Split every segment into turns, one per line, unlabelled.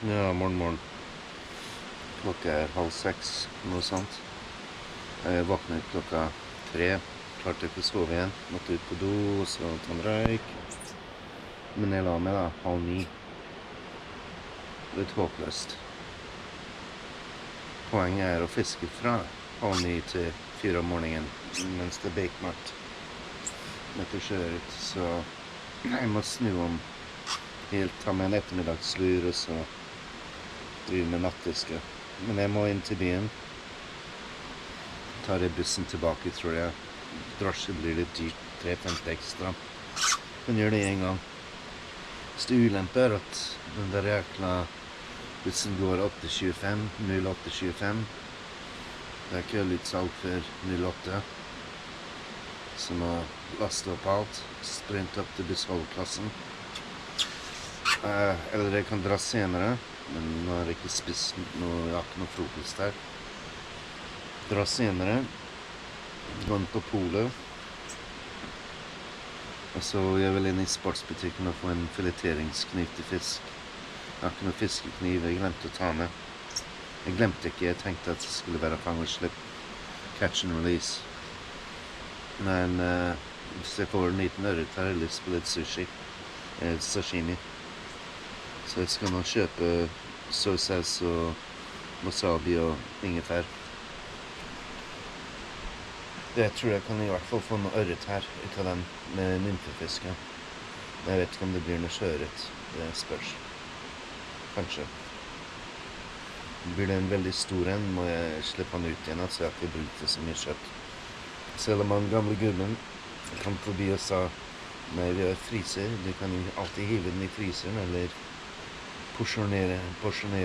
Ja, morgen. Klokka 5:30, noe sånt. Jeg våknet klokka 3. Klarte ikke å sove igjen. Måtte ut på do, og så ta en røyk. Men jeg la meg da 8:30. Litt håpløst. Poenget er å fiske fra 8:30 til 4 om morgenen, mens det er bekmørkt. Etter sjøørret, så jeg må snu om helt, ta med en ettermiddagslur, og så drive med nattfiske. Men jeg må inn til byen. Tar jeg bussen tilbake, tror jeg. Drosje blir litt dyrt, 3,50 ekstra. Men gjør det en gang. Så det ulempe er at den der jækla bussen går 8:25, 08:25. Det er køllutsalg før 08. Så må laste opp alt, sprinte opp til bussholdeplassen. Eller jeg kan dra senere, men nå har jeg ikke spist noe, jeg har ikke noe frokost her. Dra senere, gå inn på polet, og så jeg vil inn i sportsbutikken og få en fileteringskniv til fisk. Jeg har ikke noe fiskekniv, jeg glemte å ta med. Jeg glemte ikke, jeg tenkte at det skulle være fang og slipp, catch and release. Men hvis jeg får en liten ørret her, har jeg lyst på litt sushi, sashimi. Så jeg skal nå kjøpe soysaus og wasabi og ingefær. Det tror jeg kan i hvert fall få noe ørret her, ut av den med nymfefiske. Jeg vet ikke om det blir noe sjøørret, det spørs. Kanskje. Blir det en veldig stor en, må jeg slippe han ut igjen, så jeg har ikke brukt det så mye kjøtt. Selv om han gamle gubben kom forbi og sa, nei, vi har fryser, du kan jo alltid hive den i fryseren, eller porsjonere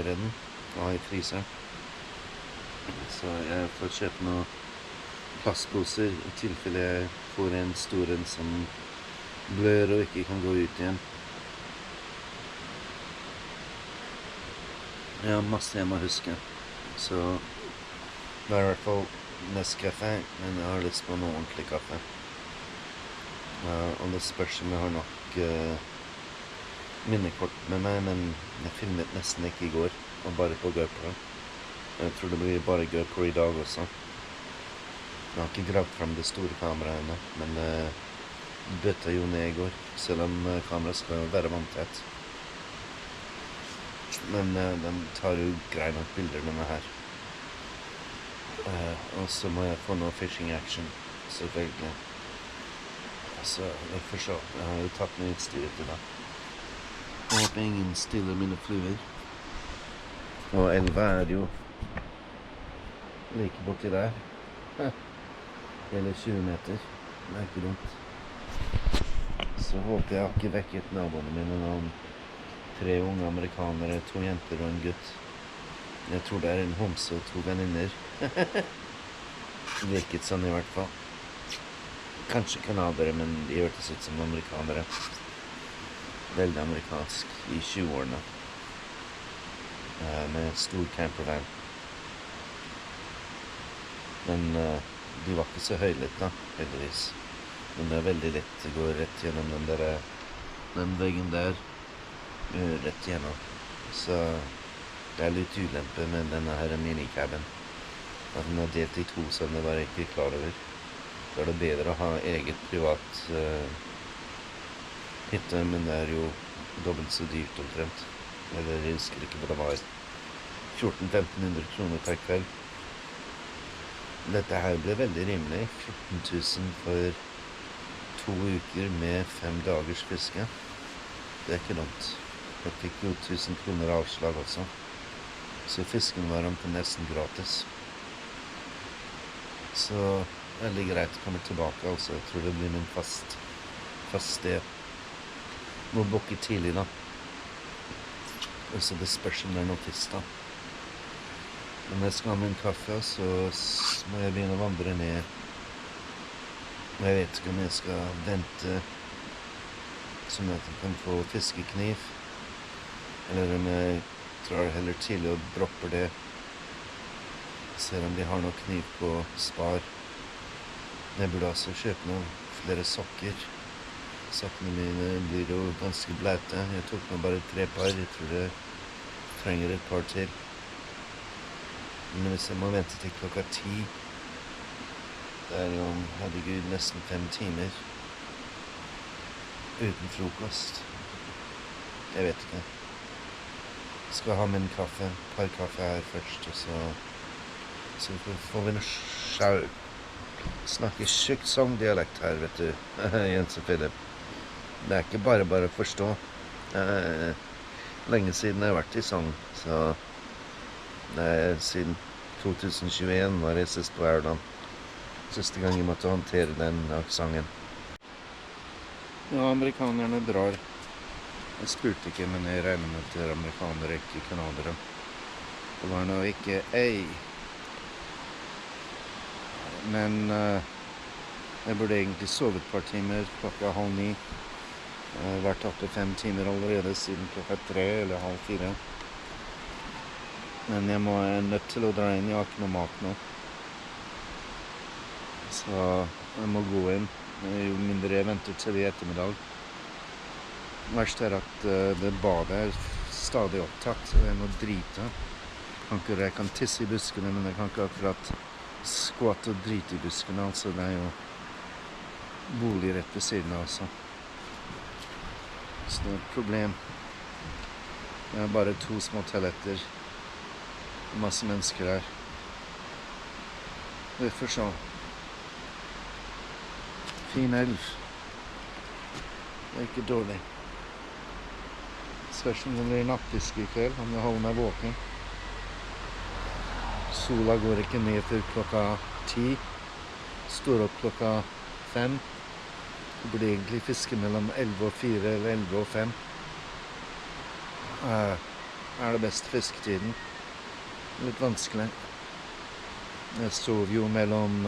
den og ha i fryseren. Så jeg får kjøpe noen plastposer i tilfelle jeg får en stor en som blør og ikke kan gå ut igjen. Jeg har masse jeg må huske, så det er i hvert fall Nescafé, men jeg har lyst på noe ordentlig kaffe. Og det spørs om jeg har nok minnekort med meg, men jeg filmet nesten ikke i går, og bare på GoPro. Jeg tror det blir bare GoPro i dag også. Jeg har ikke gravd frem det store kameraet ennå, men bøtta jo ned i går, selv om kameraet skal være vanntett. Men den tar jo grei nok bilder med meg her. Og så må jeg få noe fishing action, selvfølgelig. Så jeg får se, jeg har jo tatt med utstyret til det. Jeg håper ingen stiller mine fluer. Og elva er jo like borti der. Hele 20 meter. Det er ikke dumt. Så håper jeg ikke vekket naboene mine noen 3 unge amerikanere, 2 jenter og en gutt. Jeg tror det er en homse og 2 venninner. Virket sånn i hvert fall. Kanskje kanadere, men de hørtes ut som amerikanere. Veldig amerikansk i 20-årene. Med stor campervan. Men de var ikke så høylytt da, heldigvis. Men det er veldig lett, det går rett gjennom den veggen der. Rett gjennom. Så det er litt ulempe med denne her minicaben. At den er delt i 2, så den var jeg ikke klar over. Da er det bedre å ha eget privat hytte, men det er jo dobbelt så dyrt omtrent. Eller jeg husker ikke hva det var. 1400-1500 kroner per kveld. Dette her ble veldig rimelig. 14 000 for 2 uker med 5 dagers fiske. Det er ikke dumt. Jeg fikk jo 1000 kroner avslag også. Så fisken var nesten gratis. Så det er litt greit å komme tilbake, altså. Jeg tror det blir min fast sted. Må booke tidlig da. Så det spørs om det er noe fisk da. Men jeg skal ha min kaffe, så må jeg begynne å vandre ned. Og jeg vet ikke om jeg skal vente sånn at jeg kan få fiskekniv. Eller om jeg drar heller til og dropper det. Ser om de har noe kniv på spar. Jeg burde altså kjøpe noen flere sokker. Sokkene mine blir jo ganske blaute. Jeg tok nå bare 3 par. Jeg tror det er trenger et par til. Men hvis jeg må vente til klokka 10, det er jo, herregud, nesten 5 timer uten frokost. Jeg vet ikke. Jeg skal ha med en kaffe, et par kaffe her først, og så får vi noe sjau. Snakker sykt sangdialekt her, vet du, Jens og Philip. Det er ikke bare å forstå. Lenge siden jeg har vært i sang, så siden 2021 var jeg sist på Aurland. Siste gang jeg måtte håndtere den aksenten. Ja, amerikanerne drar. Jeg spurte ikke, men jeg regner med at det er amerikanere, ikke kanadere. Det var nå ikke ei. Men jeg burde egentlig sove et par timer, klokka 8:30. Jeg har vært oppe 5 timer allerede siden klokka 3 eller 3:30. Men jeg er nødt til å dra inn, jeg har ikke noe mat nå. Så jeg må gå inn, jo mindre jeg venter til i ettermiddag. Verst er at det badet er stadig opptatt, så jeg må drite. Jeg kan tisse i buskene, men jeg kan ikke akkurat skvatte og drite i buskene, altså det er jo bolig rett ved siden av, altså. Så det er et problem. Det er bare 2 små toaletter. Masse mennesker her. Vi får se. Fin elv. Det er ikke dårlig. Spørs om det blir nattfiske i kveld, om jeg holder meg våken. Sola går ikke ned før klokka 10. Står opp klokka 5. Det burde egentlig fiske mellom 11 og 4 eller 11 og 5. Er det beste fisketiden. Litt vanskelig. Jeg sov jo mellom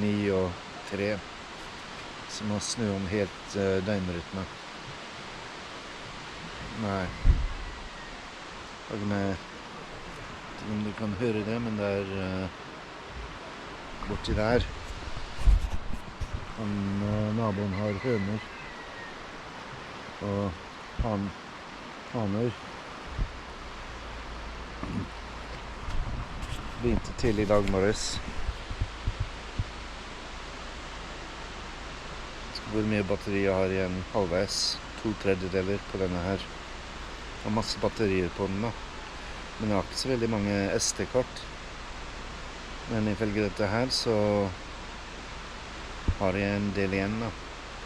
9 og 3. Så må snu om helt døgnrytme. Nei. Om du kan høre det, men det er borti der. Naboen har høner og haner. Begynte til i dag morges. Hvor mye batteri jeg har igjen halvveis. 2/3 på denne her. Jeg har masse batterier på den da. Men jeg har ikke så veldig mange SD-kort. Men ifølge dette her så har jeg en del igjen da,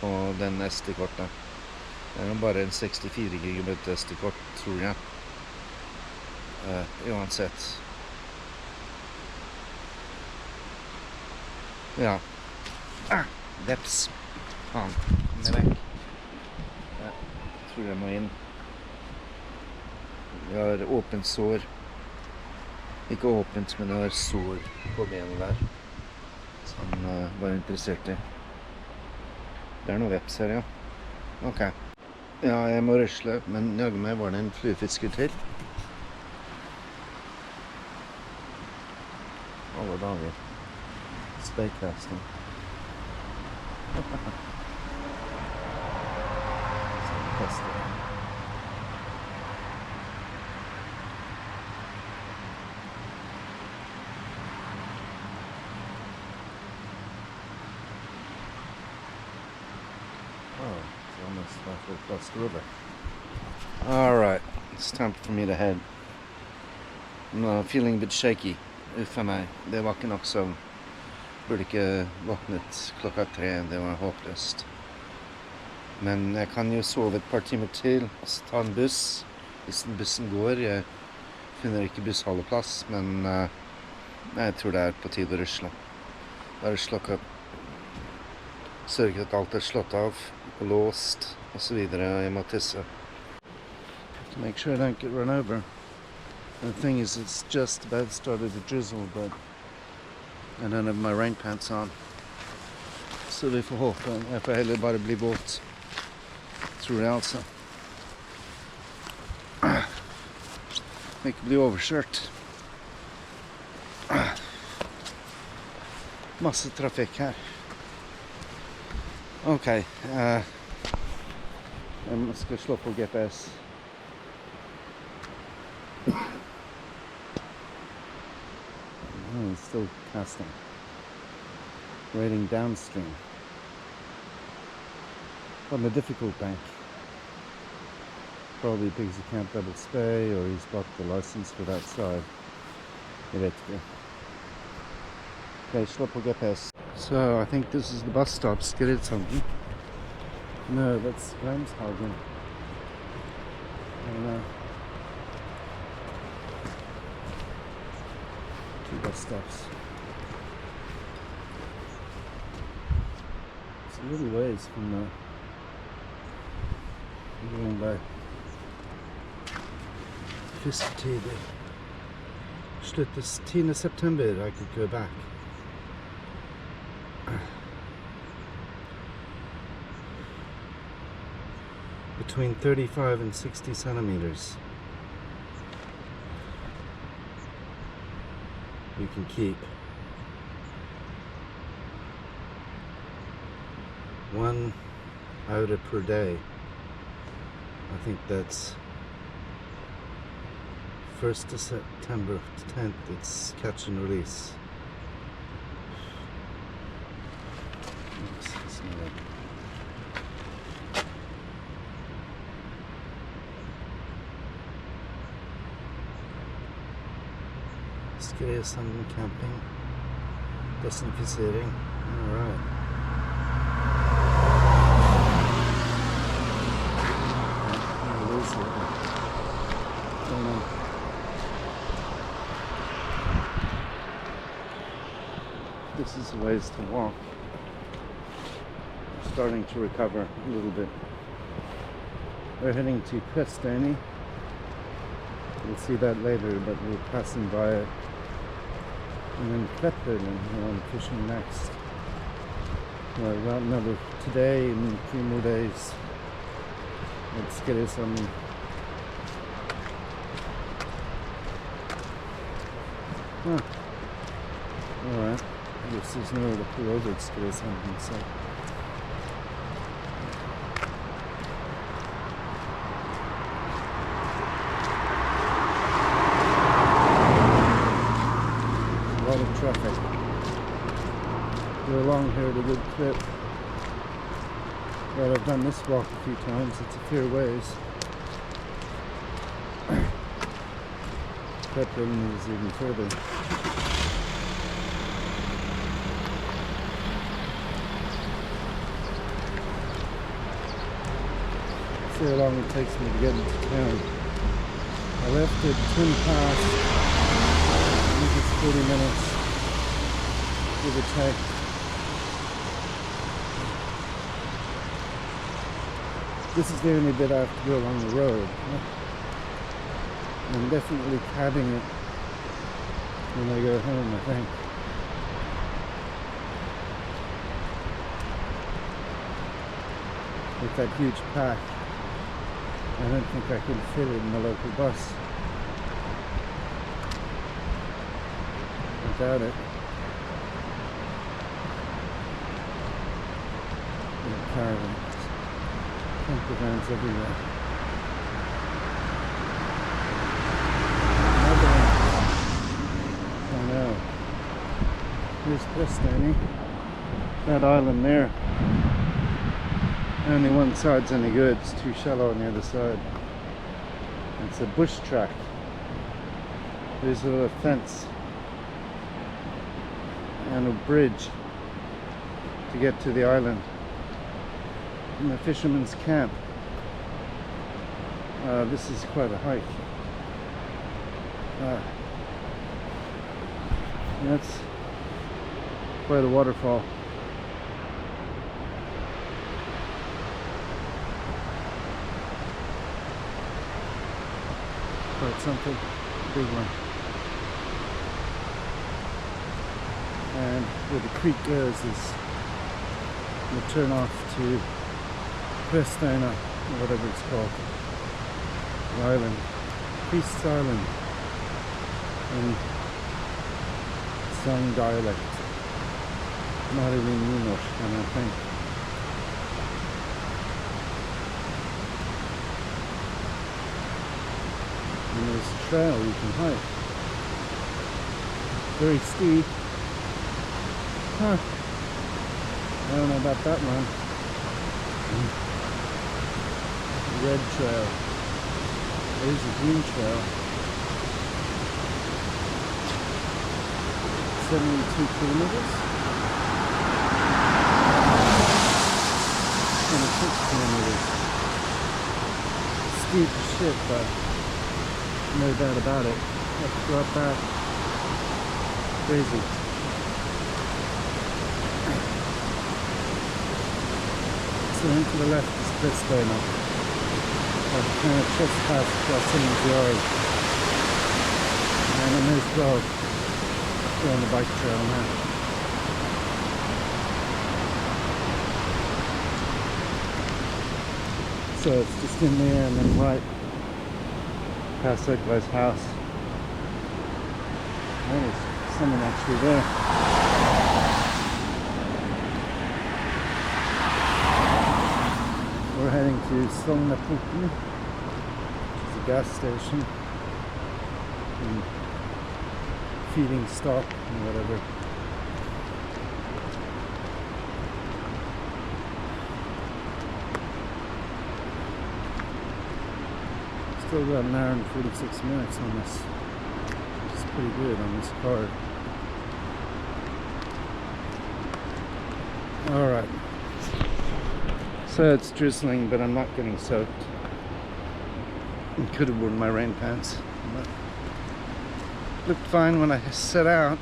på den SD-kortet. Det er jo bare en 64 GB SD-kort, tror jeg. Uansett. Ja. Veps. Faen, kom jeg vekk. Jeg tror jeg må inn. Jeg har åpent sår. Ikke åpent, men jeg har sår på benet der. Som var interessert i. Det er noe veps her, ja. Ok. Ja, jeg må røsle, men jaggu meg var det en fluefisker til. Alle dager. Speikveksten. Sånn kaster. Across the river. Alright, it's time for me to head. I'm feeling a bit shaky. Uffa meg, det var ikke nok søvn. Burde ikke våknet klokka 3, det var håpløst. Men jeg kan jo sove et par timer til, og så ta en buss. Hvis bussen går, jeg finner ikke bussholdeplass, men jeg tror det er på tide å rusle. Bare slokke opp. Sørge at alt er slått av og låst og så videre, og jeg må tisse. To make sure I don't get run over. The thing is, it's just about started to drizzle, but I don't have my rain pants on. Så vi får håpe. Jeg får heller bare bli våt. Tror jeg altså. Ikke bli overkjørt. Masse trafikk her. Ok, jeg skal slå på GPS. and still casting, wading downstream on a difficult bank. Probably because he can't double spay, or he's bought the license for that side. Okay, slip will get past. So I think this is the bus stop, Skresanden. No, that's Grimshagen. I don't know. 2 bus stops. It's a little ways from the going by Fisketider. Sluttes 10. September I could go back. Between 35 and 60 centimeters. You can keep 1 outer per day. I think that's 1st of September to 10th. It's catch and release. Skresanden camping, desinficering. All right. This is a ways to walk. Starting to recover a little bit. We're heading to Triyng. We'll see that later, but we're passing by it. And then Aurland, I'm fishing next. Well, about another today and 3 more days. Let's get us some. Huh. Alright. I guess there's no to pull over at Skresanden, so. Traffic. We're along here at a good clip. Well, I've done this walk a few times. It's a fair ways. Aurland is even further. See how long it takes me to get into town. I left at 10 past. I think it's 40 minutes. Give or take. This is the only bit I have to go along the road. I'm definitely cabbing it when I go home, I think. With that huge pack, I don't think I can fit it in the local bus. I doubt it. Caravans, camper vans everywhere. I know. Here's Triyng. That island there. Only one side's any good. It's too shallow on the other side. It's a bush track. There's a fence and a bridge to get to the island. In the fisherman's camp. This is quite a hike. That's quite a waterfall. Quite something, big one. And where the creek goes is we'll turn off to Triyng, or whatever it's called, the island, Priest's Island, in some dialect, not even English kind of thing. And there's a trail you can hike
very steep. Huh. I don't know about that one. Red trail. There's a green trail. 72 kilometers. 26 kilometers. Steep as shit, but no doubt about it. Have to go up that. Crazy. So into the left is skresanden. I've kind of trespassed across someone's yard. And I may as well go on the bike trail now. So it's just in there and then right past that guy's house. There's someone actually there. We're heading to Aurland, which is a gas station and feeding stock and whatever. Still got an hour and 46 minutes on this, which is pretty good on this card. Alright. So it's drizzling, but I'm not getting soaked. I could have worn my rain pants. But looked fine when I set out.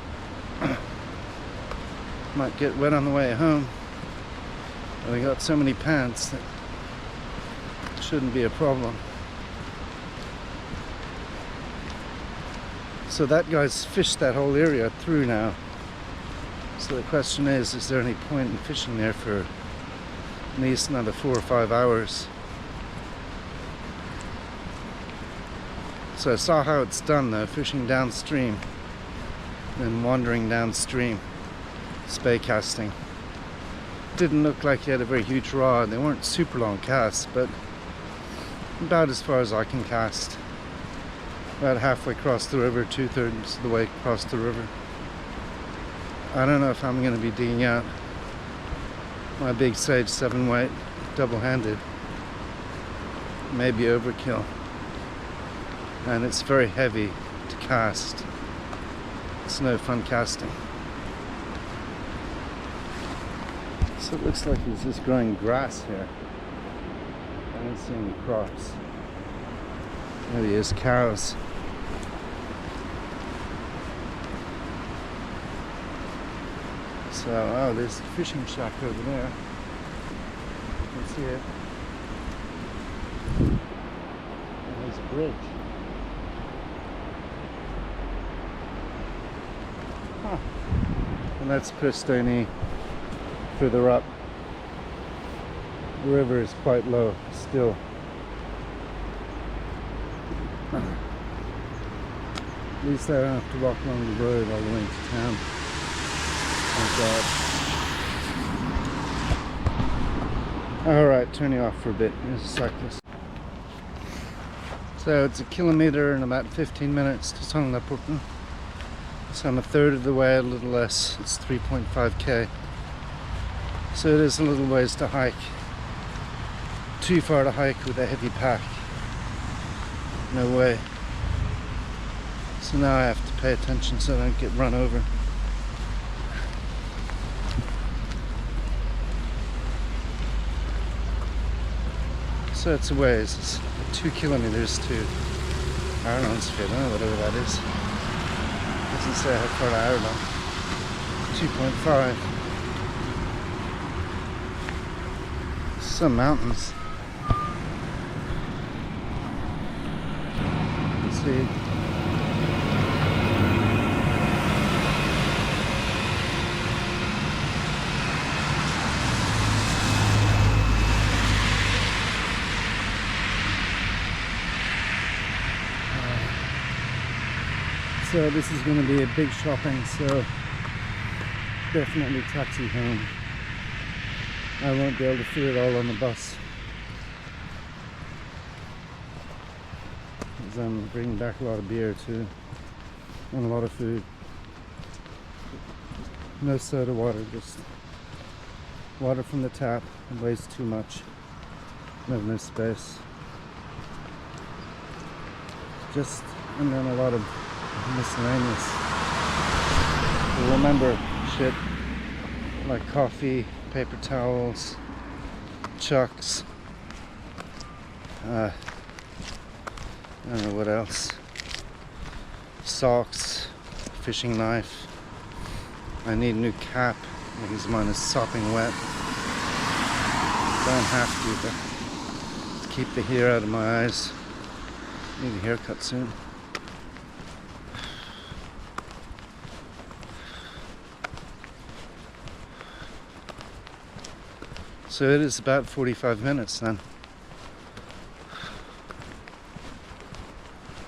Might get wet on the way home. But we got so many pants that it shouldn't be a problem. So that guy's fished that whole area through now. So the question is there any point in fishing there for at least another 4 or 5 hours? So I saw how it's done though, fishing downstream, then wandering downstream, spey casting. Didn't look like he had a very huge rod. They weren't super long casts, but about as far as I can cast. About halfway across the river, 2/3 of the way across the river. I don't know if I'm going to be digging out my big Sage 7 weight double-handed. Maybe overkill. And it's very heavy to cast. It's no fun casting. So it looks like he's just growing grass here. I don't see any crops. Maybe there's cows. So, oh, there's a fishing shack over there. You can see it. And there's a bridge. Huh. And that's skresanden further up. The river is quite low still. At least I don't have to walk along the road all the way into town. Thank God. Alright, turning off for a bit. There's a cyclist. So it's 1 kilometer and about 15 minutes to Aurland. So I'm a third of the way, a little less. It's 3.5k. So it is a little ways to hike. Too far to hike with a heavy pack. No way. So now I have to pay attention so I don't get run over. So it's a ways. It's 2 kilometers to Aurland, whatever that is. Doesn't say how far to Aurland. 2.5. Some mountains. You can see. So this is going to be a big shopping, so definitely taxi home. I won't be able to fit it all on the bus. Because I'm bringing back a lot of beer too, and a lot of food. No soda water, just water from the tap. It weighs too much. I have no space. Just, and then a lot of miscellaneous. You'll remember shit like coffee, paper towels, chucks, I don't know what else. Socks, fishing knife. I need a new cap because mine is sopping wet. Don't have to, but to keep the hair out of my eyes. Need a haircut soon. So it is about 45 minutes then.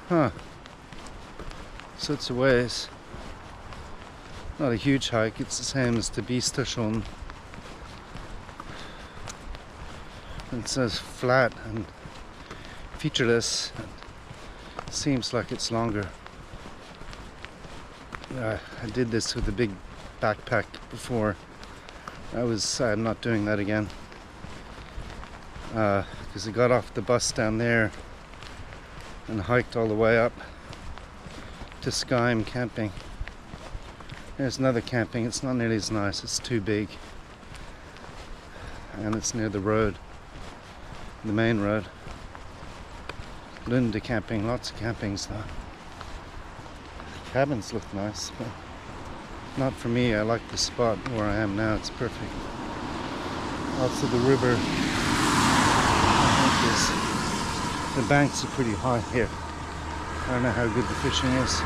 Huh. So it's a ways. Not a huge hike, it's the same as the Beestasjon. It says flat and featureless. Seems like it's longer. I did this with a big backpack before. I'm not doing that again. Because I got off the bus down there and hiked all the way up to Skyim camping. There's another camping. It's not nearly as nice. It's too big. And it's near the road. The main road. Lunde camping. Lots of campings though. Cabins look nice, but not for me. I like the spot where I am now. It's perfect. Also the river, I think the banks are pretty high here. I don't know how good the fishing is.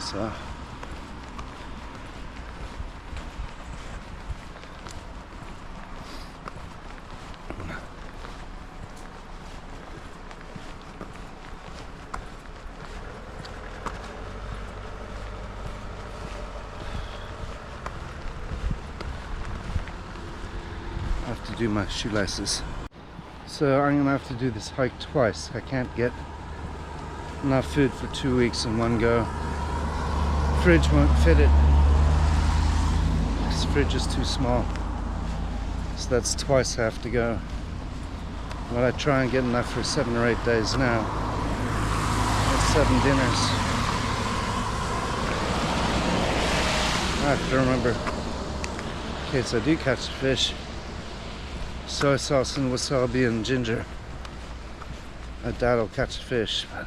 So I have to do my shoelaces. So I'm gonna have to do this hike twice. I can't get enough food for 2 weeks in one go. Fridge won't fit it. This fridge is too small. So that's twice I have to go. But I try and get enough for 7 or 8 days now. That's 7 dinners. I have to remember, in case I do catch a fish, soy sauce and wasabi and ginger. I doubt I'll catch a fish, but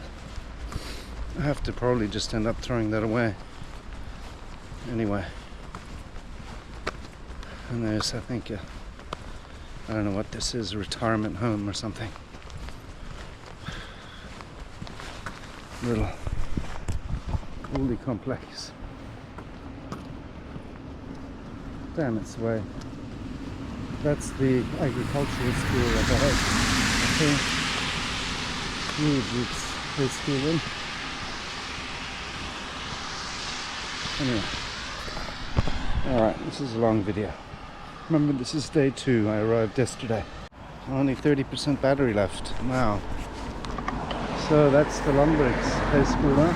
I have to probably just end up throwing that away. Anyway. And there's, I think, I don't know what this is, a retirement home or something. Little oldie complex. Damn, it's away. That's the agricultural school up ahead, I think. Huge, it's high school in. Anyway. Alright, this is a long video. Remember, this is day 2. I arrived yesterday. Only 30% battery left. Wow. So that's the Landbruks Høgskole.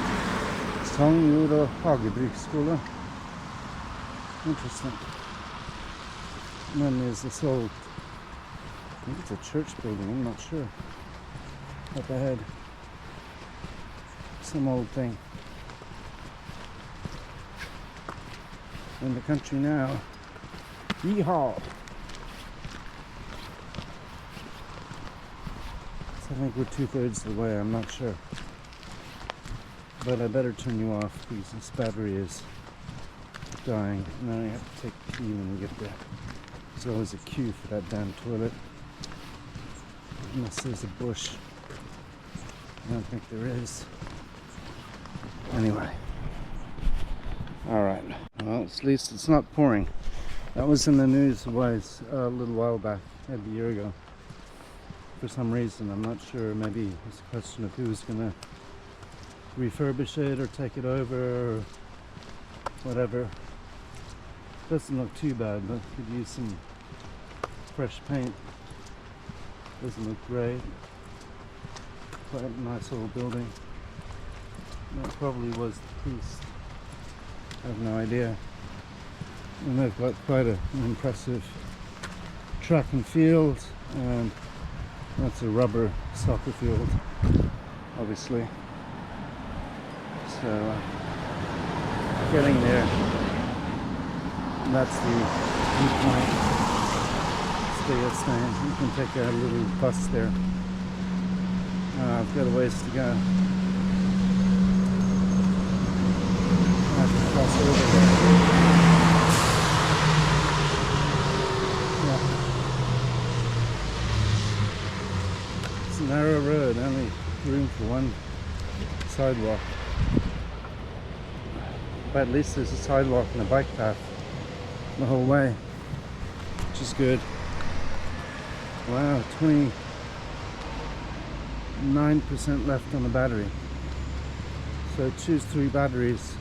Sogn Jord- og Hagebruksskole. Interesting. And then there's this old, I think it's a church building, I'm not sure. Up ahead. Some old thing. In the country now. Yeehaw! So I think we're 2/3 of the way, I'm not sure. But I better turn you off because this battery is dying. And then I have to take a pee when we get there. There's always a queue for that damn toilet. Unless there's a bush. I don't think there is. Anyway. Alright. Well, at least it's not pouring. That was in the news a little while back, maybe a year ago. For some reason, I'm not sure. Maybe it's a question of who's going to refurbish it or take it over or whatever. Doesn't look too bad, but could use some fresh paint. Doesn't look great. Quite a nice old building. That probably was the priest. I have no idea. And they've got quite an impressive track and field, and that's a rubber soccer field, obviously. So getting there, and that's the viewpoint. Skresanden. You can take a little bus there. I've got a ways to go. I have to cross over there. Yeah. It's a narrow road, only room for one sidewalk. But at least there's a sidewalk and a bike path the whole way, which is good. Wow, 29% left on the battery. So choose 3 batteries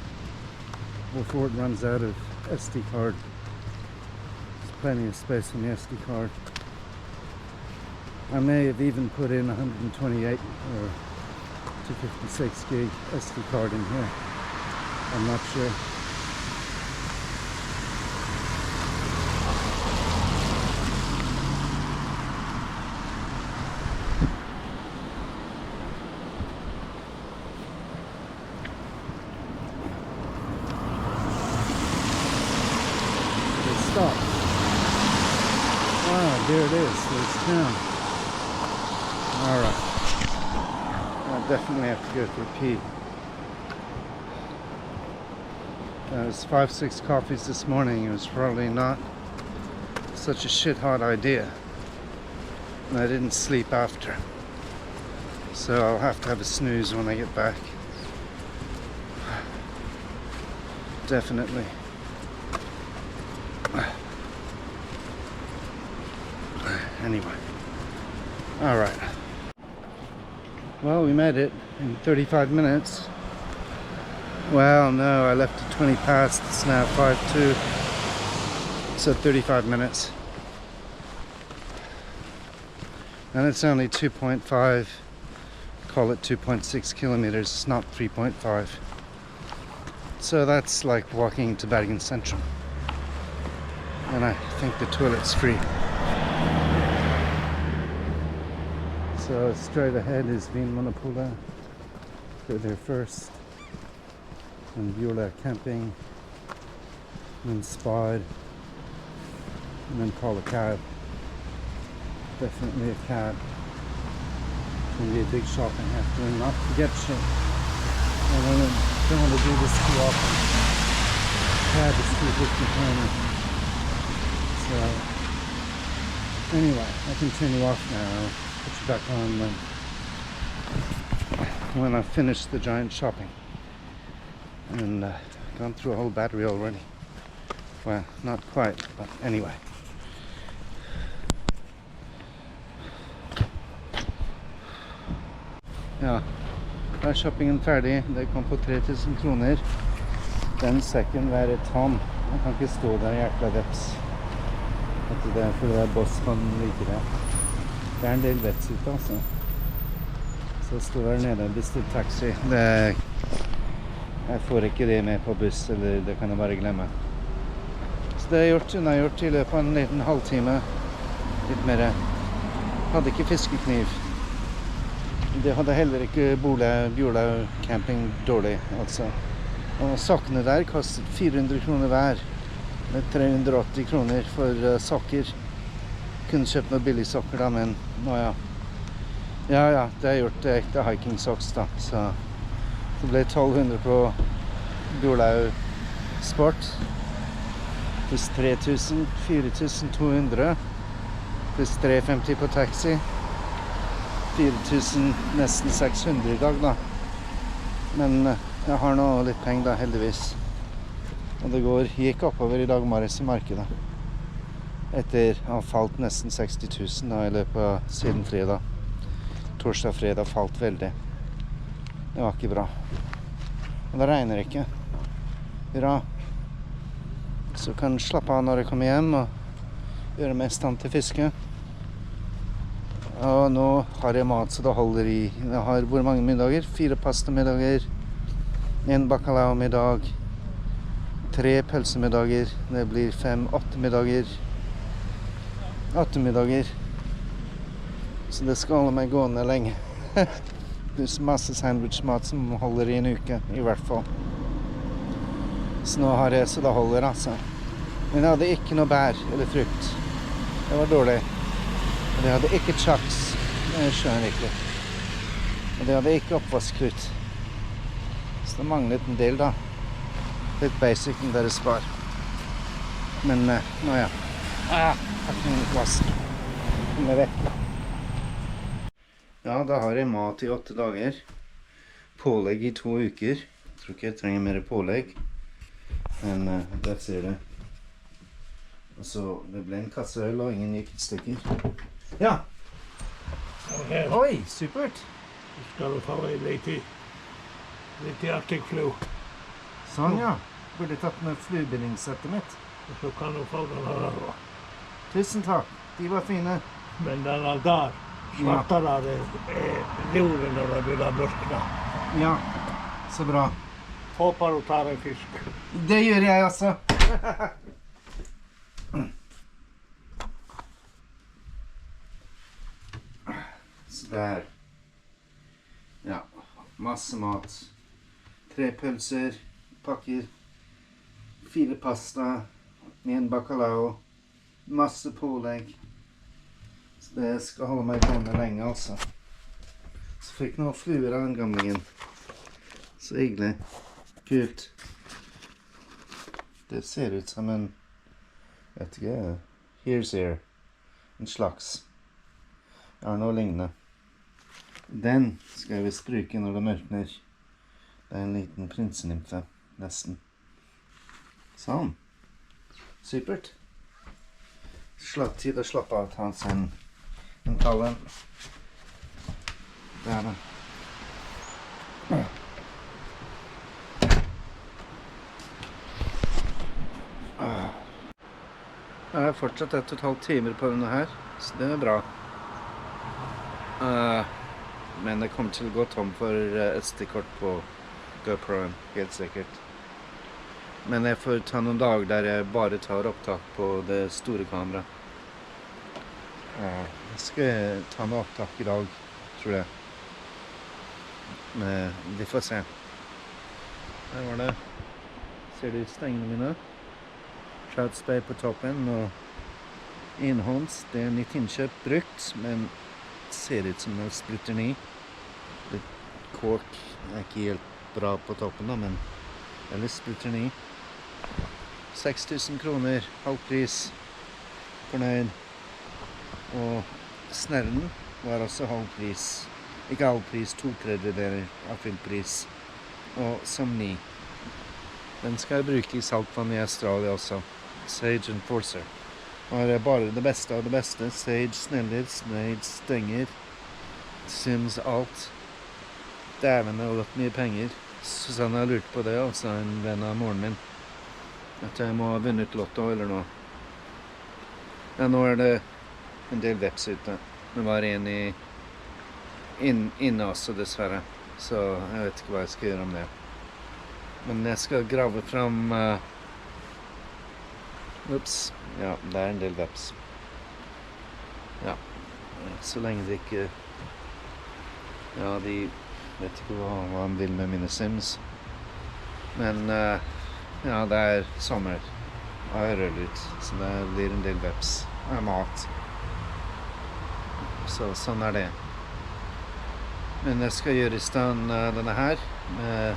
before it runs out of SD card. There's plenty of space on the SD card. I may have even put in 128 or 256 gig SD card in here. I'm not sure. Stop. Wow, there it is. There's town. Alright. I definitely have to go for a pee. It was 5-6 coffees this morning. It was probably not such a shit hot idea. And I didn't sleep after. So I'll have to have a snooze when I get back. Definitely. Anyway, all right. Well, we made it in 35 minutes. Well, no, I left at 20 past. It's now 5:02. So 35 minutes. And it's only 2.5, call it 2.6 kilometers. It's not 3.5. So that's like walking to Bergen Central. And I think the toilet's free. So straight ahead is Vinmonopolet. Go there first. And Aurland camping. And then Spide. And then call a cab. Definitely a cab. It's going to be a big shopping after and not forget shit. I don't want to do this too often. Cab is $2.50 kroner. So anyway, I can turn you off now. I'll put you back on when I finish the giant shopping. And gone through a whole battery already. Well, not quite, but anyway. Ja, da er shoppingen ferdig. Det kom på 3000 kroner. Den sekken være tom. Jeg kan ikke stå der jækla veps. Det er fordi det er boss man liker det. Det er en del veps ute, altså. Så står der nede og bestilt taxi. Jeg får ikke det med på buss, eller det kan jeg bare glemme. Så det har jeg gjort, unnagjort I løpet av en liten halvtime. Litt mer. Hadde ikke fiskekniv. Det hadde heller ikke Aurland camping dårlig, altså. Og sokkene der kostet 400 kroner hver. Med 380 kroner for sokker. Kunne kjøpt noen billige sokker da, men nå ja. Ja, det har jeg gjort ekte hiking socks da, så det ble 1200 på Aurland Sport. Pluss 3000, 4200. Pluss 350 på taxi. 4000, nesten 600 I dag da. Men jeg har nå litt penger da, heldigvis. Og det gikk oppover I dag morges I markedet. Etter å ha falt nesten 60 000 da, I løpet av siden fredag. Torsdag og fredag falt veldig. Det var ikke bra. Og det regner ikke. Bra. Så kan slappe av når jeg kommer hjem og gjøre meg I stand til fiske. Og nå har jeg mat så det holder I. Jeg har hvor mange middager? 4 pastamiddager, En bacalao-middag. 3 pølsemiddager. Det blir 5-8 middager. 8 middager. Så det skal holde meg gående lenge. Pluss masse sandwichmat som holder i en uke, i hvert fall. Så nå har jeg så det holder, altså. Men jeg hadde ikke noe bær eller frukt. Det var dårlig. Og det hadde ikke kjaks. Det skjønner jeg ikke. Og det hadde ikke oppvaskrutt. Så det manglet en del, da. Litt basic enn deres spar. Men, nå ja. Takk for min vask. Kom jeg vekk. Ja, da har jeg mat i 8 dager. Pålegg i 2 uker. Jeg tror ikke jeg trenger mer pålegg. Men der ser det. Og så, det ble en kasse øl og ingen gikk-stykker. Ja!
Okay.
Oi, supert!
Skal du få litt Arctic Flu,
Sånn, ja. Burde tatt med fluebindingssettet mitt.
og så kan du få den her.
Tusen takk. De var fine.
Men den der, svarte der, er luren når det begynner å mørkne.
Ja, så bra.
Håper du tar en fisk.
Det gjør jeg også. Så der. Ja, masse mat. 3 pølser, pakker, 4 pasta, 1 bacalao, masse pålegg. Så det skal holde meg gående lenge, altså. Så fikk noen fluer av den gamlingen. Så hyggelig. Kult. Det ser ut som en, vet ikke, here's here. En slags. Jeg har noe lignende. Den skal jeg visst bruke når det mørkner. Det er en liten prinsenymfe, nesten. Sånn. Supert. Tid å slappe av, ta seg en kallen. Det er det. Jeg har fortsatt 1,5 timer på denne her, så det er bra. Men jeg kommer til å gå tom for SD-kort på GoProen, helt sikkert. Men jeg får ta noen dager der jeg bare tar opptak på det store kameraet. Jeg skal ta noe opptak i dag, tror jeg. Men vi får se. Her var det. Ser du stengene mine? Trout spray på toppen og enhånds. Det er nytt innkjøp, brukt, men ser ut som det splitter ny. Litt kork er ikke helt bra på toppen da, men ellers splitter ny. 6.000 kroner, halvpris, fornøyd. Og snellen var også halvpris. Ikke halvpris, 2/3 av fullpris. Og som ny. Den skal jeg bruke i saltvann i Australia også. Sage Enforcer. Og det er bare det beste av det beste. Sage sneller, Sage stenger. Sims alt. Dæven, det har gått mye penger. Susanne har lurt på det, altså en venn av moren min. At jeg må ha vunnet lotto eller noe. Ja, nå er det en del veps ute. Det var en inne også, dessverre. Så jeg vet ikke hva jeg skal gjøre om det. Men jeg skal grave fram ups. Ja, det er en del veps. Ja. Så lenge det ikke... Ja, de vet ikke hva han vil med mine sims. Men ja, det er sommer. Og jeg røller ut. Så det blir en del veps. Og mat. Så sånn er det. Men jeg skal gjøre i stand denne her med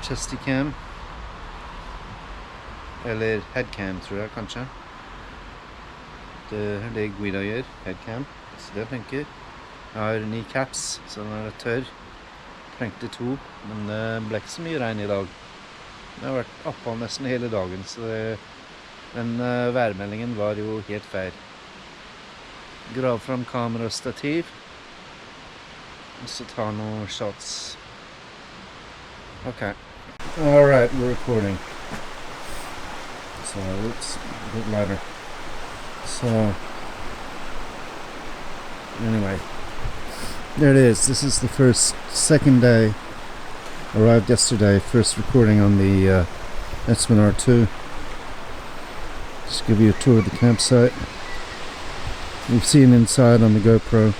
chesty cam. Eller headcam, tror jeg kanskje. Det er det Guida gjør, headcam. Så det jeg tenker. Jeg har 9 caps, så den er tørr. Trengte 2, men det ble ikke så mye regn i dag. Det har vært opphold nesten hele dagen, så den værmeldingen var jo helt feil. Grav fram kamera og stativ. Og så tar noen shots. Okay. Alright, we're recording. So, oops, a bit lighter. So, anyway, there it is. This is the second day Arrived yesterday, first recording on the S1R2. Just give you a tour of the campsite. We've seen inside on the GoPro.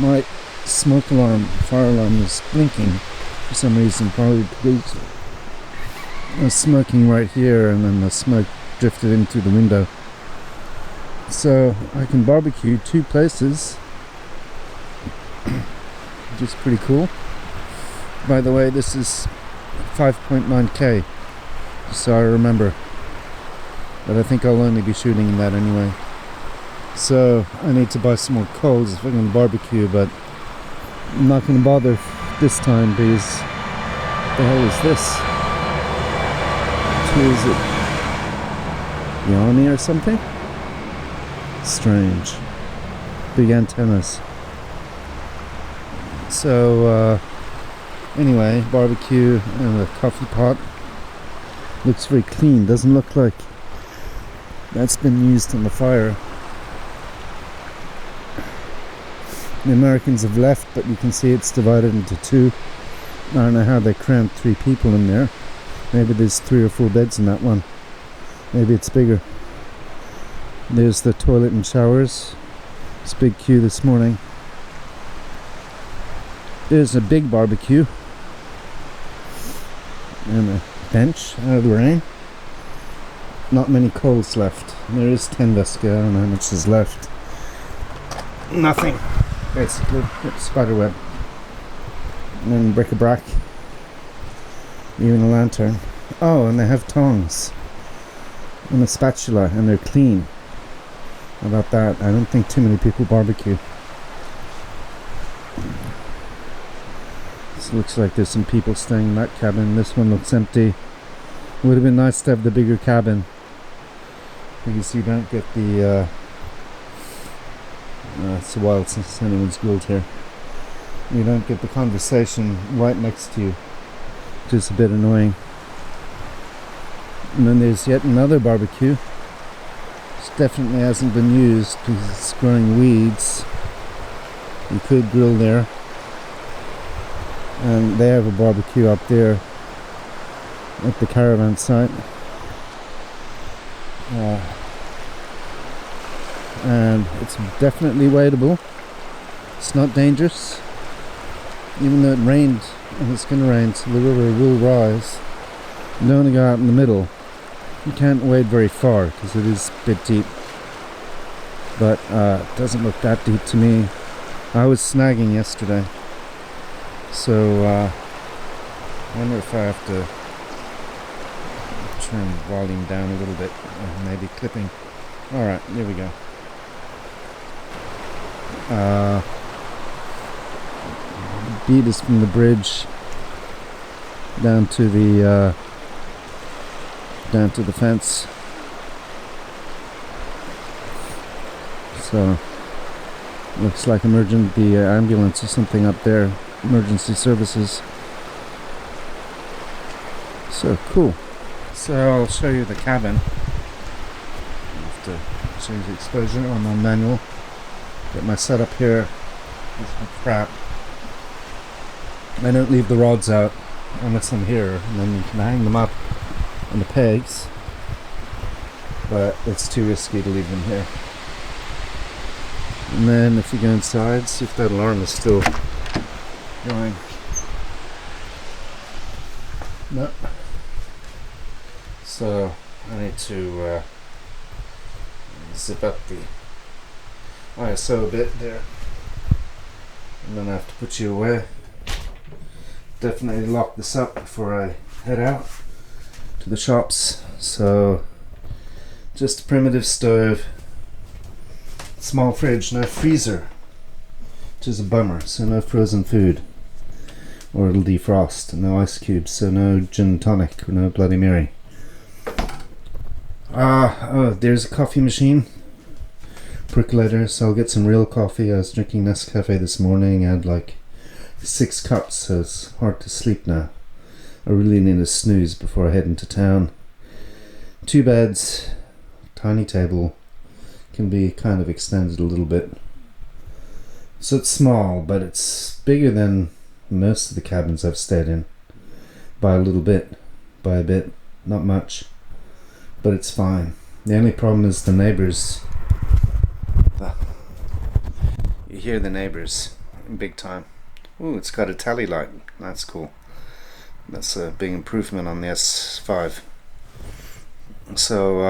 My smoke alarm, fire alarm is blinking for some reason, probably because I was smoking right here and then the smoke drifted in through the window. So I can barbecue 2 places, which is pretty cool. By the way, this is 5.9k, so I remember. But I think I'll only be shooting in that anyway. So I need to buy some more coals if I'm going to barbecue, but I'm not going to bother this time because what the hell is this? Who is it? Yanni or something? Strange. Big antennas. So anyway, barbecue and a coffee pot. Looks very clean, doesn't look like that's been used on the fire. The Americans have left, but you can see it's divided into 2. I don't know how they crammed 3 people in there. Maybe there's 3 or 4 beds in that one. Maybe it's bigger. There's the toilet and showers. It's a big queue this morning. There's a big barbecue and a bench out of the rain. Not many coals left. There is 10 Vesca, I don't know how much is left. Nothing, basically. Spider web. And then bric-a-brac. Even a lantern. Oh, and they have tongs. And a spatula, and they're clean. How about that? I don't think too many people barbecue. This looks like there's some people staying in that cabin. This one looks empty. Would have been nice to have the bigger cabin, because you don't get the it's a while since anyone's grilled here. You don't get the conversation right next to you, which is a bit annoying. And then there's yet another barbecue. This definitely hasn't been used because it's growing weeds. You could grill there. And they have a barbecue up there at the caravan site. And it's definitely wadeable. It's not dangerous, even though it rained, and it's going to rain, so the river will rise. You don't want to go out in the middle. You can't wade very far because it is a bit deep, but it doesn't look that deep to me. I was snagging yesterday, so I wonder if I have to turn the volume down a little bit, maybe clipping. Alright, here we go. Beat is from the bridge down to the fence. So looks like the ambulance or something up there, emergency services. So cool. So I'll show you the cabin. I have to change the exposure on my manual. Get my setup here. This is crap. I don't leave the rods out unless I'm here, and then you can hang them up on the pegs, but it's too risky to leave them here. And then if you go inside, see if that alarm is still going. No. So I need to zip up the ISO a bit there, and then I have to put you away. Definitely lock this up before I head out to the shops. So just a primitive stove, small fridge, no freezer, which is a bummer. So no frozen food, or it'll defrost. No ice cubes, so no gin and tonic or no Bloody Mary. Oh, there's a coffee machine, percolator, so I'll get some real coffee. I was drinking Nescafe this morning. I had like 6 cups, so it's hard to sleep now. I really need a snooze before I head into town. 2 beds, tiny table, can be kind of extended a little bit. So it's small, but it's bigger than most of the cabins I've stayed in. by a little bit, by a bit, not much, but it's fine. The only problem is the neighbors. You hear the neighbors big time. Ooh, it's got a tally light. That's cool. That's a big improvement on the S5. So,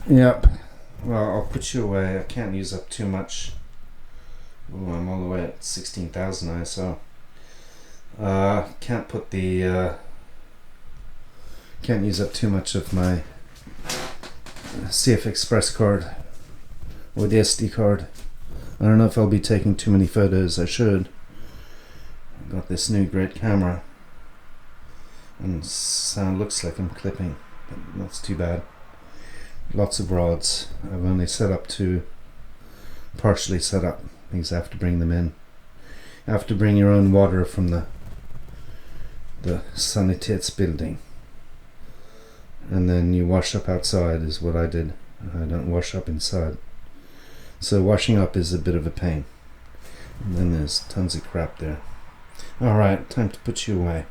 yep. Well, I'll put you away. I can't use up too much. Ooh, I'm all the way at 16,000 ISO. Can't put the can't use up too much of my CF Express card or the SD card. I don't know if I'll be taking too many photos. I should. I've got this new great camera and sound looks like I'm clipping, but that's too bad. Lots of rods. I've only set up to partially set up because I have to bring them in. You have to bring your own water from the sanitetsbuilding, and then you wash up outside is what I did. I don't wash up inside, so washing up is a bit of a pain. And then there's tons of crap there. Alright, time to put you away.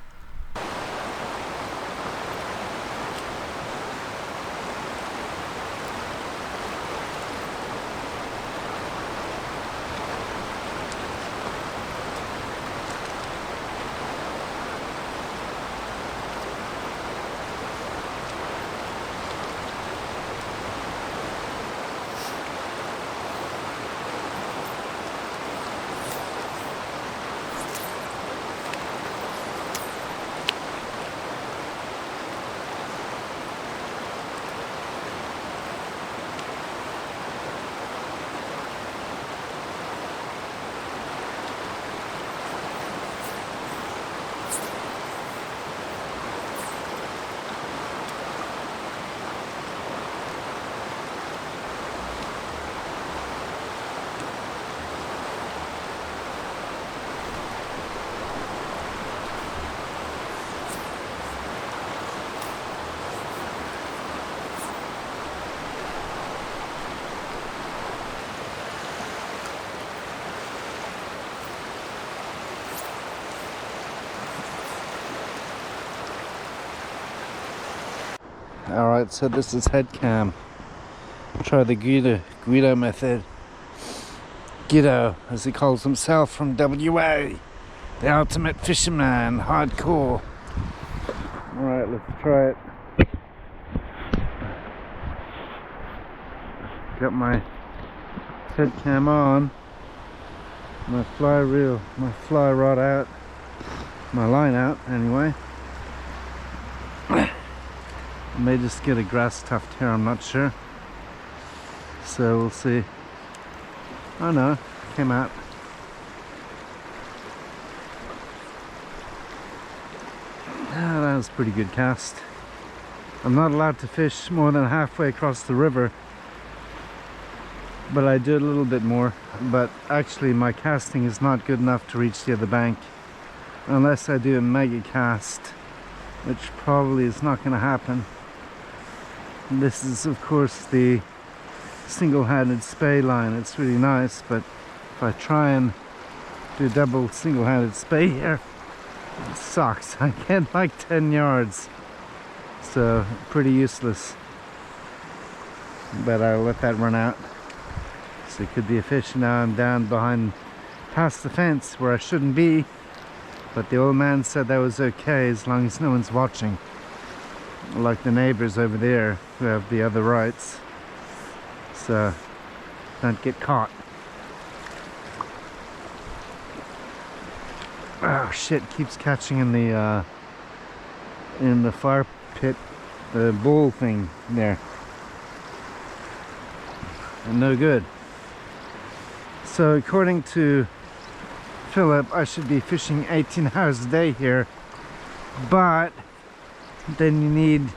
Alright, so this is head cam. Try the Guido method. Guido, as he calls himself, from WA. The ultimate fisherman, hardcore. Alright, let's try it. Got my head cam on. My fly rod out. My line out, anyway. I may just get a grass tuft here, I'm not sure. So we'll see. Oh no, came out. Ah, that was a pretty good cast. I'm not allowed to fish more than halfway across the river, but I do a little bit more. But actually my casting is not good enough to reach the other bank unless I do a mega cast, which probably is not going to happen. This is of course the single-handed spay line. It's really nice, but if I try and do double single-handed spay here, it sucks. I get like 10 yards, so pretty useless, but I'll let that run out. So it could be a fish. Now I'm down behind past the fence where I shouldn't be, but the old man said that was okay as long as no one's watching, like the neighbors over there who have the other rights, so don't get caught. Oh shit, keeps catching in the fire pit, the bowl thing there, and no good. So according to Philip, I should be fishing 18 hours a day here, but then you need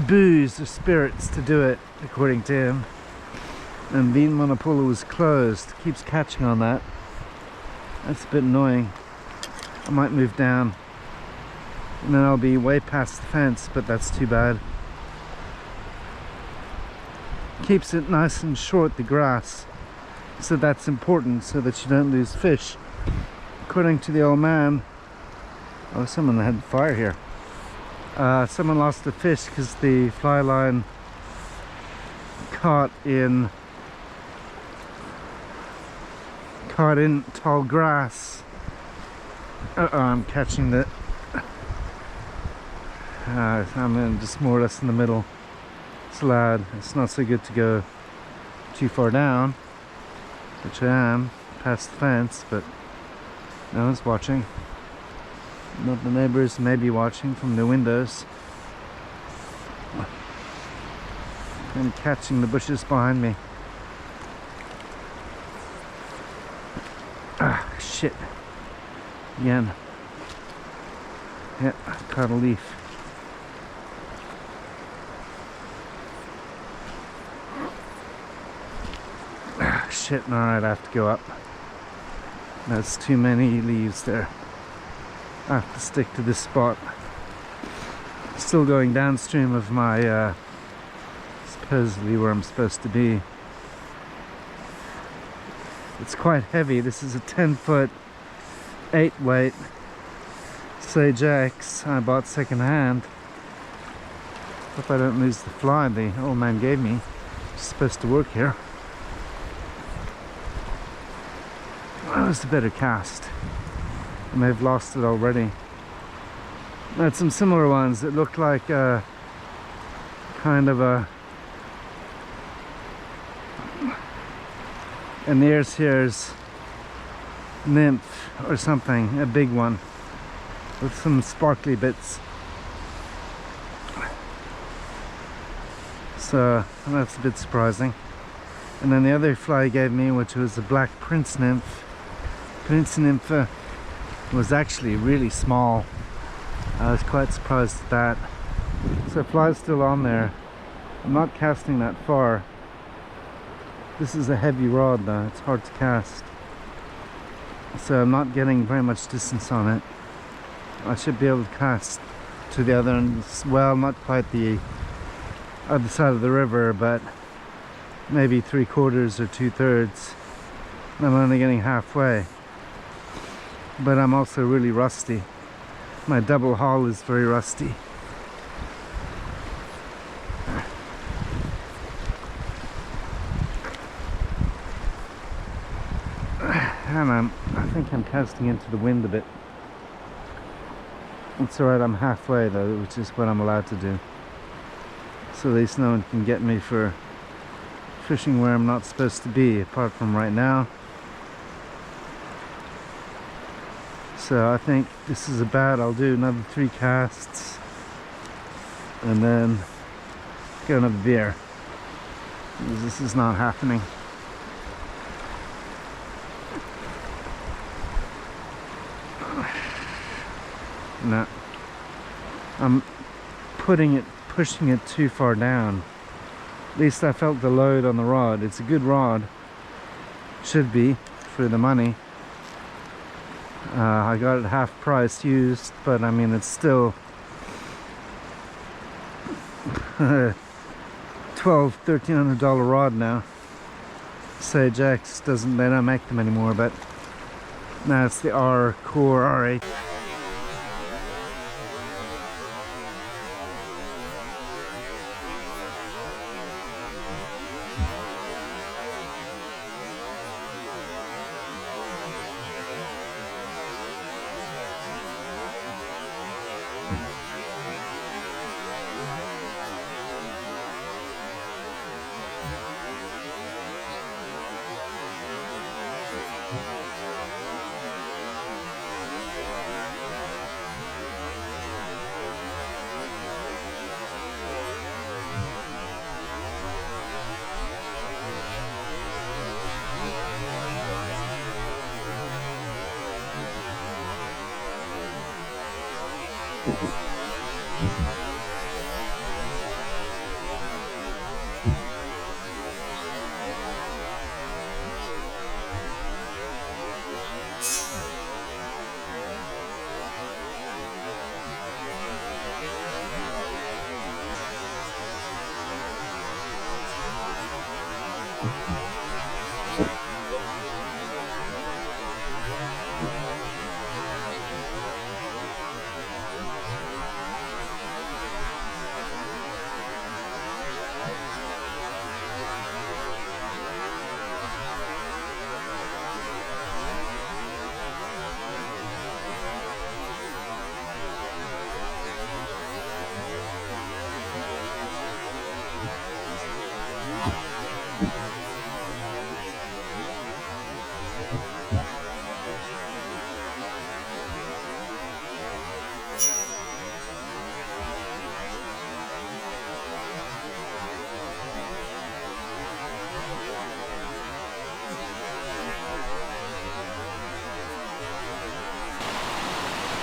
booze or spirits to do it, according to him. And Vin Monopolo was closed. Keeps catching on that. That's a bit annoying. I might move down, and then I'll be way past the fence, but that's too bad. Keeps it nice and short, the grass, so that's important so that you don't lose fish. according to the old man, oh, someone had fire here. Someone lost a fish because the fly line caught in tall grass. I'm catching the I'm in just more or less in the middle. Slide. It's not so good to go too far down, which I am, past the fence, but no one's watching. Not the neighbors may be watching from the windows. I'm catching the bushes behind me. Ah, shit. Again. Yeah, I caught a leaf. Ah, shit, alright, I have to go up. That's too many leaves there. I have to stick to this spot. Still going downstream of my supposedly where I'm supposed to be. It's quite heavy. This is a 10-foot 8-weight Sage X I bought secondhand. Hope I don't lose the fly the old man gave me. It's supposed to work here. That was the better cast. I may have lost it already. I had some similar ones that looked like kind of a here's nymph or something, a big one with some sparkly bits. So that's a bit surprising. And then the other fly he gave me, which was a black prince nymph. Prince nymph was actually really small. I was quite surprised at that. So fly's still on there. I'm not casting that far. This is a heavy rod though, it's hard to cast. So I'm not getting very much distance on it. I should be able to cast to the other end, well, not quite the other side of the river, but maybe 3/4 or 2/3. I'm only getting halfway. But I'm also really rusty. My double haul is very rusty. And I think I'm casting into the wind a bit. It's alright, I'm halfway though, which is what I'm allowed to do. So at least no one can get me for fishing where I'm not supposed to be, apart from right now. So I think this is about, I'll do another 3 casts and then get another beer. This is not happening. No, I'm pushing it too far down. At least I felt the load on the rod. It's a good rod, should be, for the money. I got it half price used, but I mean it's still $1,200–1,300 rod now. Sage X they don't make them anymore, but now it's the R Core R8.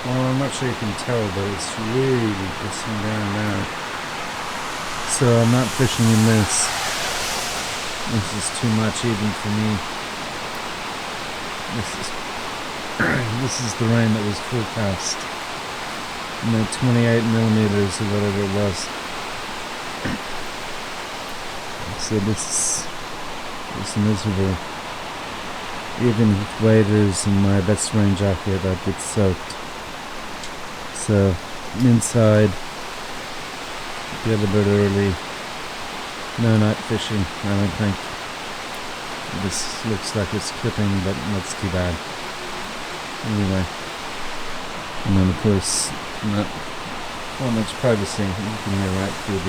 Well, I'm not sure you can tell, but it's really pissing down now. So I'm not fishing in this. This is too much even for me. This is the rain that was forecast. 28 millimeters or whatever it was. So this is miserable. Even with waders and my best rain jacket, I'd get soaked. So inside, get a bit early. No night fishing, I don't think. This looks like it's clipping, but that's too bad. Anyway, and then of course, not much privacy. You can hear right through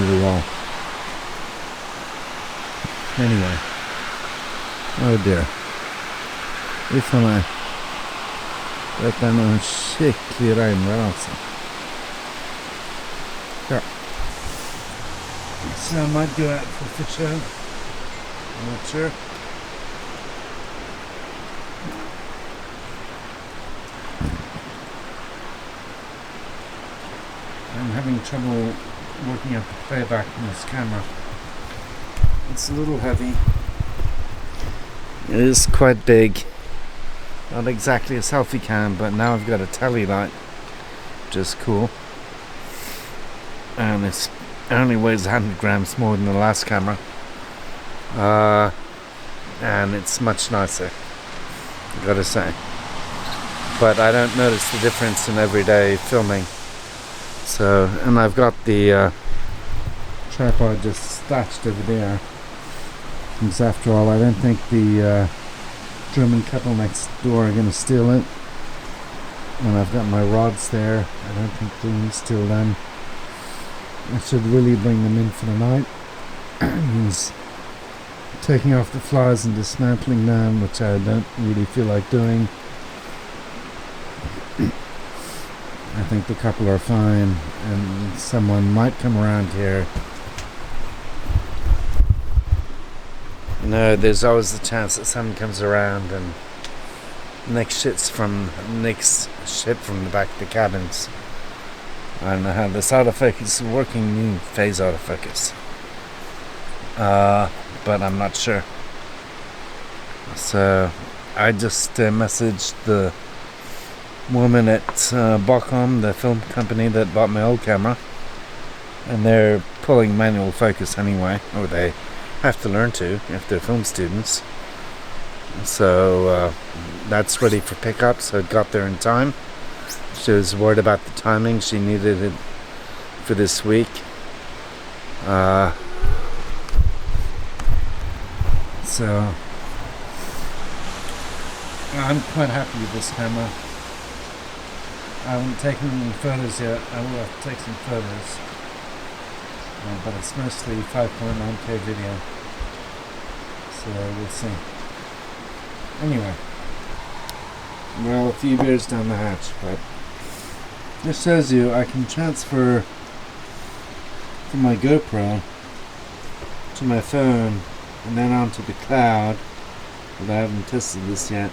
the wall. Anyway, oh dear. Detta är någon skicklig regnvärld alltså. Ja. So I might go out for fish out. I'm not sure. I'm having trouble working out the playback on this camera. It's a little heavy. It is quite big. Not exactly a selfie cam, but now I've got a telly light, which is cool. And it only weighs 100 grams more than the last camera. And it's much nicer, I've got to say. But I don't notice the difference in everyday filming. So, and I've got the tripod just stashed over there. Because after all, I don't think the German couple next door are going to steal it. And I've got my rods there. I don't think they can steal them. I should really bring them in for the night. Means taking off the flies and dismantling them, which I don't really feel like doing. I think the couple are fine, and someone might come around here. No, there's always the chance that someone comes around and nicks shit from the back of the cabins. I don't know how this autofocus is working, new phase autofocus. But I'm not sure. So I just messaged the woman at Bochum, the film company that bought my old camera, and they're pulling manual focus anyway, or they have to learn to if they're film students. So that's ready for pickup, so it got there in time. She was worried about the timing. She needed it for this week. So I'm quite happy with this camera. I haven't taken any photos yet. I will have to take some photos. But it's mostly 5.9K video. So we'll see. Anyway. Well, a few beers down the hatch, but this shows you I can transfer from my GoPro to my phone and then onto the cloud, but I haven't tested this yet.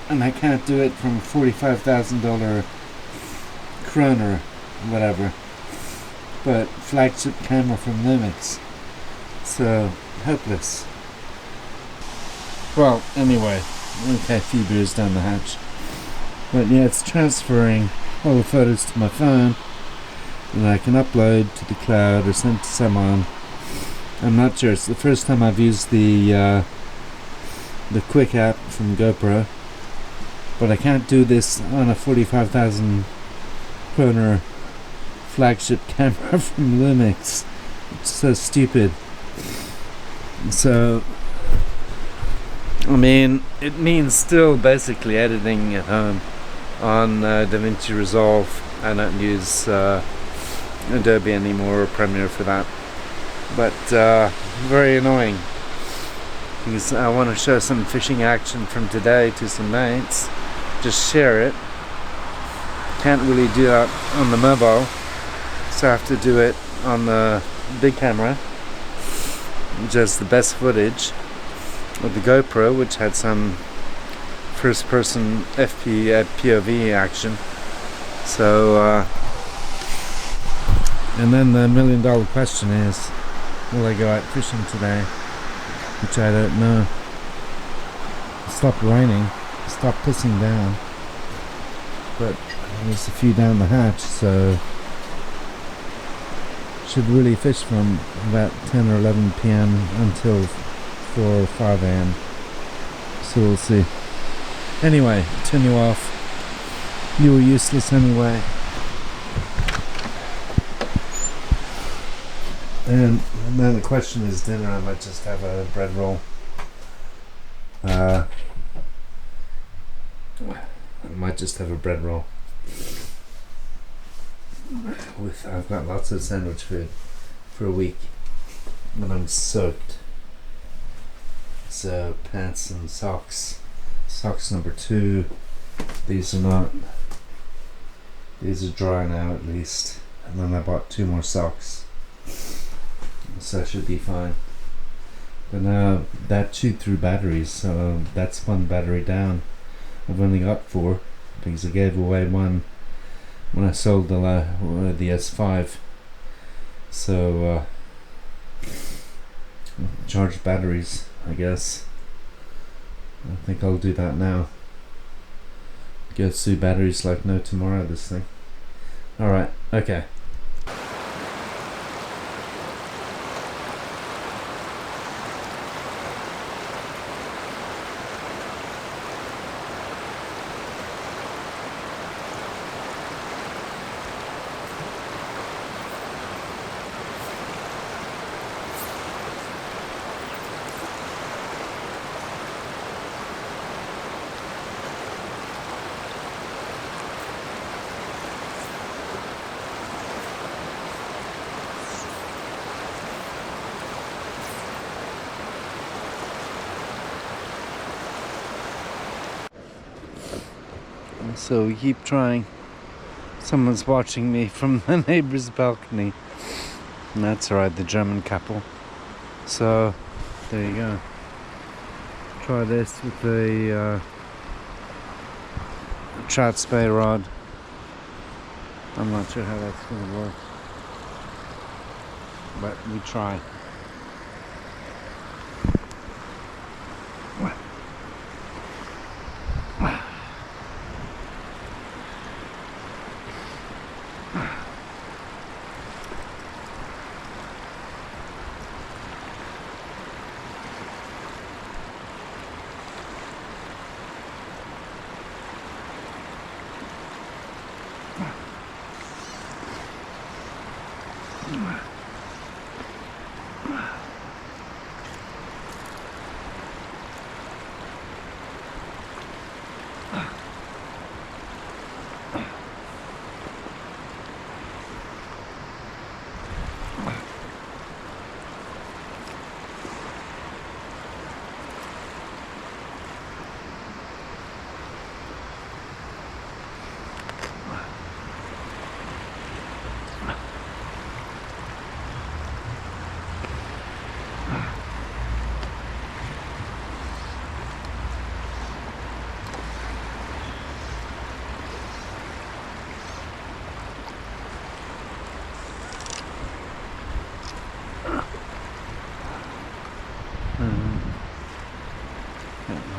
And I can't do it from $45,000 kroner, whatever, but flagship camera from Lumix. So, hopeless. Well, anyway, okay, a few beers down the hatch. But yeah, it's transferring all the photos to my phone, and I can upload to the cloud or send to someone. I'm not sure, it's the first time I've used the Quick app from GoPro. But I can't do this on a 45,000 kroner flagship camera from Lumix. It's so stupid. So, I mean, it means still basically editing at home on DaVinci Resolve. I don't use Adobe anymore or Premiere for that. But very annoying. Because I want to show some fishing action from today to some mates. Just share it. Can't really do that on the mobile, so I have to do it on the big camera, which has the best footage, with the GoPro, which had some first person POV action. So and then the $1 million question is, will I go out fishing today? Which I don't know. It stopped raining, it stopped pissing down, but there's a few down the hatch, so should really fish from about 10 or 11 p.m. until 4 or 5 a.m. So we'll see. Anyway, turn you off. You were useless anyway. And then the question is dinner. I might just have a bread roll. I might just have a bread roll. I've got lots of sandwich food for a week, but I'm soaked. So pants and socks. Socks number 2. These are not. These are dry now at least. And then I bought 2 more socks. So that should be fine. But now that chewed through batteries, so that's 1 battery down. I've only got 4 because I gave away 1 when I sold the S5. So charge batteries, I guess. I think I'll do that now. Go through batteries like no tomorrow, this thing. Alright, okay. So we keep trying. Someone's watching me from the neighbor's balcony. And that's alright, the German couple. So, there you go. Try this with the trout spay rod. I'm not sure how that's going to work. But we try.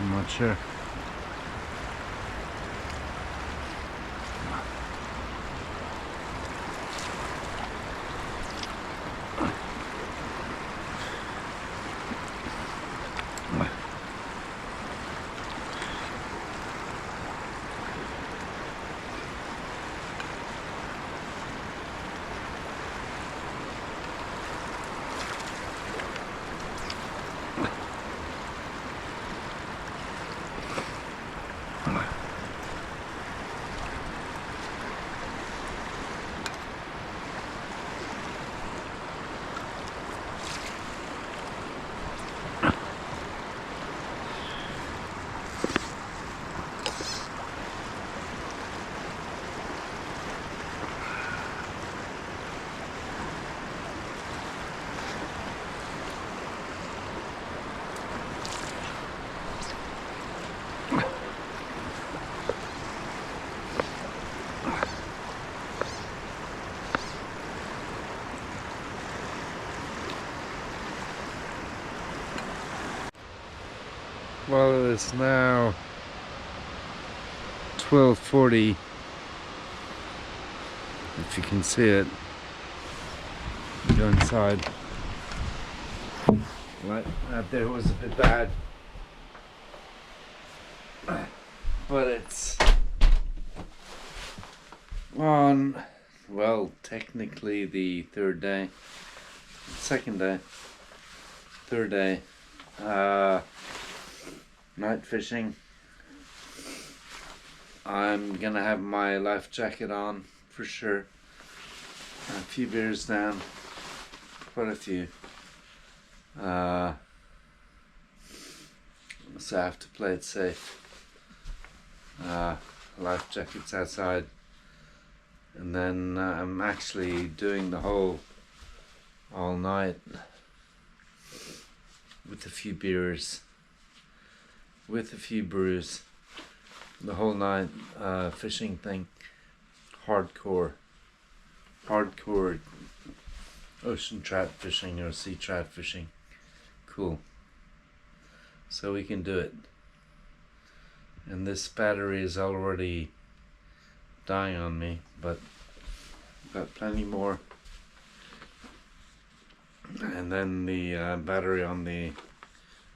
I'm not sure. Well, it is now 12:40. If you can see it, go inside. Right out there was a bit bad, but it's on, well, technically the third day, third day, night fishing. I'm gonna have my life jacket on for sure. A few beers down, quite a few. So I have to play it safe. Life jacket's outside, and then I'm actually doing the whole all night with a few beers, with a few brews, the whole night fishing thing, hardcore ocean trout fishing or sea trout fishing. Cool. So we can do it. And this battery is already dying on me, but I've got plenty more. And then the battery on the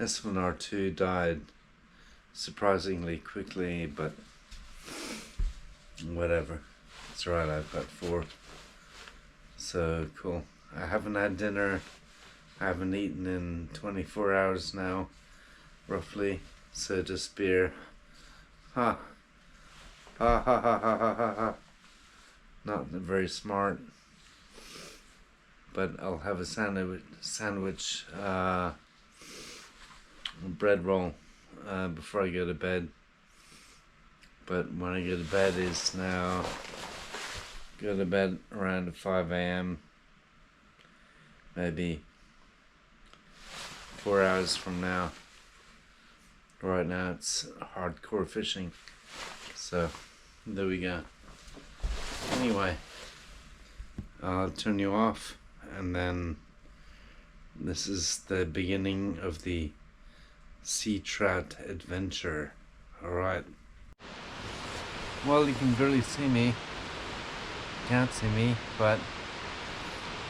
S1R2 died surprisingly quickly, but whatever. It's alright, I've got 4. So cool. I haven't had dinner. I haven't eaten in 24 hours now, roughly. So just beer. Ha. Ha ha ha ha ha ha ha. Not very smart. But I'll have a sandwich, bread roll before I go to bed. But when I go to bed is now, go to bed around 5 a.m. maybe 4 hours from now. Right now it's hardcore fishing, so there we go. Anyway, I'll turn you off, and then this is the beginning of the sea trout adventure. Alright. Well, you can barely see me. Can't see me, but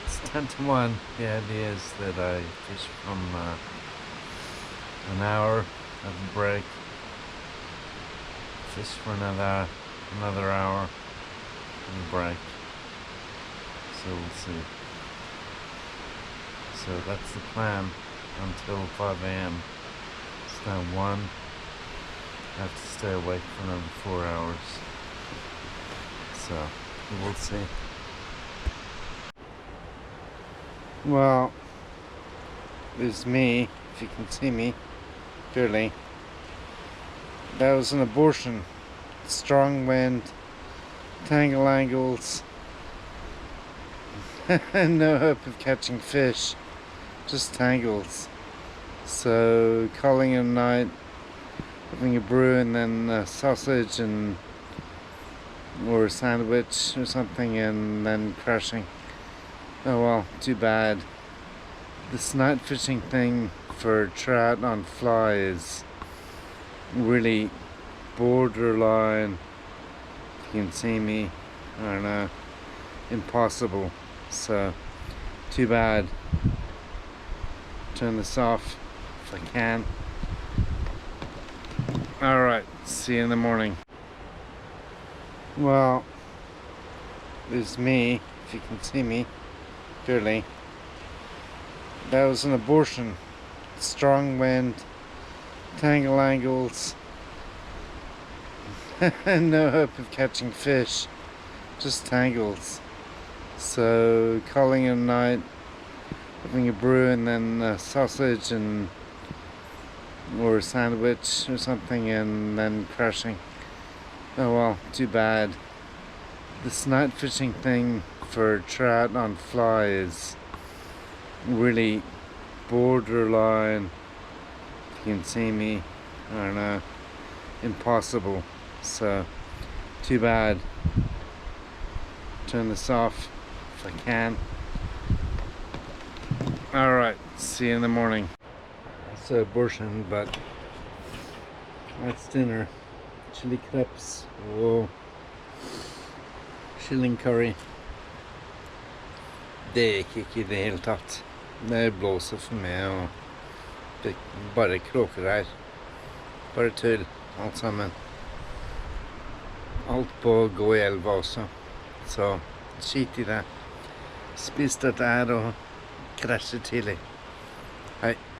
it's 10 to 1. The idea is that I fish from an hour, have a break, fish for another hour, and a break. So we'll see. So that's the plan until 5 a.m. It's now 1. I have to stay awake for another 4 hours. So we'll see. Well, there's me, if you can see me clearly. That was an abortion. Strong wind, tangle angles, and no hope of catching fish, just tangles. So calling it a night, having a brew, and then a sausage and or a sandwich or something, and then crashing. Oh well, too bad. This night fishing thing for trout on fly is really borderline, if you can see me, I don't know, impossible. So too bad. Turn this off if I can. Alright, see you in the morning. Well, there's me, if you can see me clearly. That was an abortion. Strong wind, tangle angles, and no hope of catching fish, just tangles. So calling it a night, having a brew, and then a sausage and or a sandwich or something, and then crashing. Oh well, too bad. This night fishing thing for trout on fly is really borderline, if you can see me, I don't know, impossible. So too bad. Turn this off if I can. Alright, see you in the morning. It's an abortion, but That's dinner. Chili crepes og shilling curry.
Det gikk ikke i det hele tatt. Det blåser for meg, og det er bare kråker her. Bare tull, alt sammen. Alt på å gå i elva også. Så skit i det. Spis dette her og krasje tidlig. Hei.